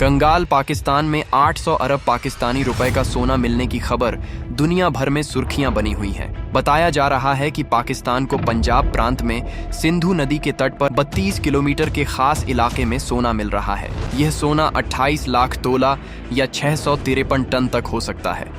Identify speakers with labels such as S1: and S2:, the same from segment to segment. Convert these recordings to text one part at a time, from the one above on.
S1: कंगाल पाकिस्तान में 800 अरब पाकिस्तानी रुपए का सोना मिलने की खबर दुनिया भर में सुर्खियां बनी हुई है। बताया जा रहा है कि पाकिस्तान को पंजाब प्रांत में सिंधु नदी के तट पर 32 किलोमीटर के खास इलाके में सोना मिल रहा है। यह सोना 28 लाख तोला या 653 टन तक हो सकता है।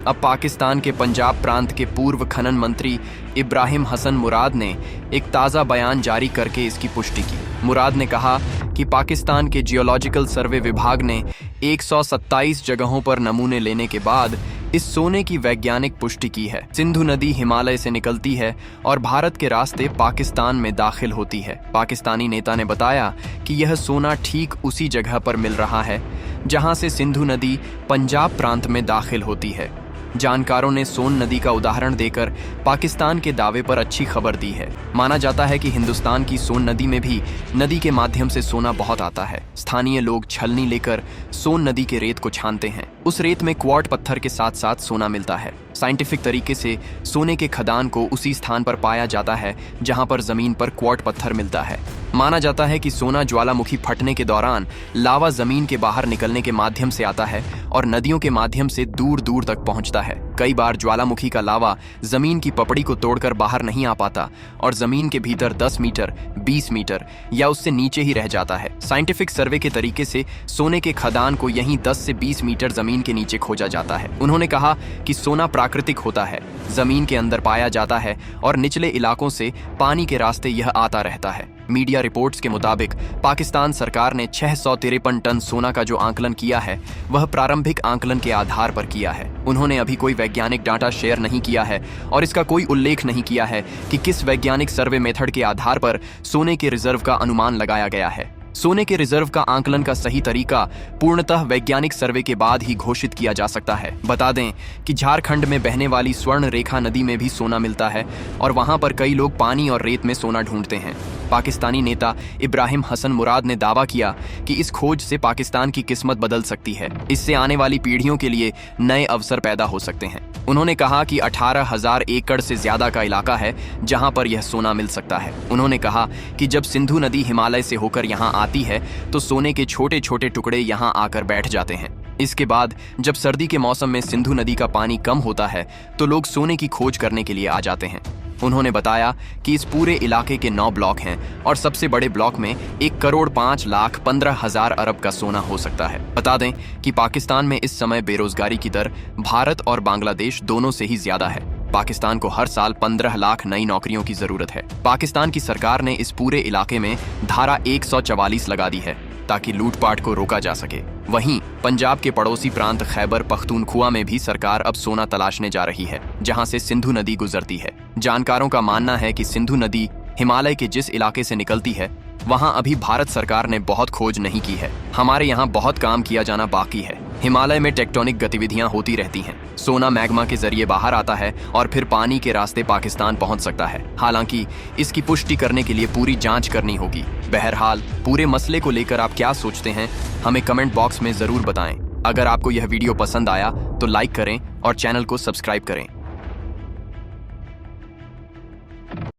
S1: अब पाकिस्तान के पंजाब प्रांत के पूर्व खनन मंत्री इब्राहिम हसन मुराद ने एक ताज़ा बयान जारी करके इसकी पुष्टि की। मुराद ने कहा कि पाकिस्तान के जियोलॉजिकल सर्वे विभाग ने 127 जगहों पर नमूने लेने के बाद इस सोने की वैज्ञानिक पुष्टि की है। सिंधु नदी हिमालय से निकलती है और भारत के रास्ते पाकिस्तान में दाखिल होती है। पाकिस्तानी नेता ने बताया कि यह सोना ठीक उसी जगह पर मिल रहा है जहां से सिंधु नदी पंजाब प्रांत में दाखिल होती है। जानकारों ने सोन नदी का उदाहरण देकर पाकिस्तान के दावे पर अच्छी खबर दी है। माना जाता है कि हिंदुस्तान की सोन नदी में भी नदी के माध्यम से सोना बहुत आता है। स्थानीय लोग छलनी लेकर सोन नदी के रेत को छानते हैं। उस रेत में क्वार्ट पत्थर के साथ साथ सोना मिलता है। साइंटिफिक तरीके से सोने के खदान को उसी स्थान पर पाया जाता है जहां पर जमीन पर क्वार्ट पत्थर मिलता है। माना जाता है कि सोना ज्वालामुखी फटने के दौरान लावा जमीन के बाहर निकलने के माध्यम से आता है और नदियों के माध्यम से दूर दूर तक पहुंचता है। कई बार ज्वालामुखी का लावा जमीन की पपड़ी को तोड़कर बाहर नहीं आ पाता और जमीन के भीतर 10 मीटर, 20 मीटर या उससे नीचे ही रह जाता है। साइंटिफिक सर्वे के तरीके से सोने के खदान को यहीं 10 से 20 मीटर जमीन के नीचे खोजा जाता है। उन्होंने कहा कि सोना प्राकृतिक होता है, जमीन के अंदर पाया जाता है और निचले इलाकों से पानी के रास्ते यह आता रहता है। मीडिया रिपोर्ट्स के मुताबिक पाकिस्तान सरकार ने 653 टन सोना का जो आंकलन किया है वह प्रारंभिक आंकलन के आधार पर किया है। उन्होंने अभी कोई वैज्ञानिक डाटा शेयर नहीं किया है और इसका कोई उल्लेख नहीं किया है कि किस वैज्ञानिक सर्वे मेथड के आधार पर सोने के रिजर्व का अनुमान लगाया गया है। सोने के रिजर्व का आंकलन का सही तरीका पूर्णतः वैज्ञानिक सर्वे के बाद ही घोषित किया जा सकता है। बता दें कि झारखंड में बहने वाली स्वर्ण रेखा नदी में भी सोना मिलता है और वहां पर कई लोग पानी और रेत में सोना ढूंढते हैं। पाकिस्तानी नेता इब्राहिम हसन मुराद ने दावा किया कि इस खोज से पाकिस्तान की किस्मत बदल सकती है। इससे आने वाली पीढ़ियों के लिए नए अवसर पैदा हो सकते हैं। उन्होंने कहा कि 18,000 एकड़ से ज्यादा का इलाका है जहां पर यह सोना मिल सकता है। उन्होंने कहा कि जब सिंधु नदी हिमालय से होकर यहां आती है तो सोने के छोटे छोटे टुकड़े यहां आकर बैठ जाते हैं। इसके बाद जब सर्दी के मौसम में सिंधु नदी का पानी कम होता है तो लोग सोने की खोज करने के लिए आ जाते हैं। उन्होंने बताया कि इस पूरे इलाके के 9 ब्लॉक हैं और सबसे बड़े ब्लॉक में 1,05,15,000 अरब का सोना हो सकता है। बता दें कि पाकिस्तान में इस समय बेरोजगारी की दर भारत और बांग्लादेश दोनों से ही ज्यादा है। पाकिस्तान को हर साल 15 लाख नई नौकरियों की जरूरत है। पाकिस्तान की सरकार ने इस पूरे इलाके में धारा 144 लगा दी है ताकि लूटपाट को रोका जा सके। वहीं पंजाब के पड़ोसी प्रांत खैबर पख्तूनख्वा में भी सरकार अब सोना तलाशने जा रही है जहां से सिंधु नदी गुजरती है। जानकारों का मानना है कि सिंधु नदी हिमालय के जिस इलाके से निकलती है वहां अभी भारत सरकार ने बहुत खोज नहीं की है। हमारे यहाँ बहुत काम किया जाना बाकी है। हिमालय में टेक्टोनिक गतिविधियां होती रहती हैं। सोना मैग्मा के जरिए बाहर आता है और फिर पानी के रास्ते पाकिस्तान पहुंच सकता है। हालांकि इसकी पुष्टि करने के लिए पूरी जांच करनी होगी। बहरहाल पूरे मसले को लेकर आप क्या सोचते हैं हमें कमेंट बॉक्स में जरूर बताएं। अगर आपको यह वीडियो पसंद आया तो लाइक करें और चैनल को सब्सक्राइब करें।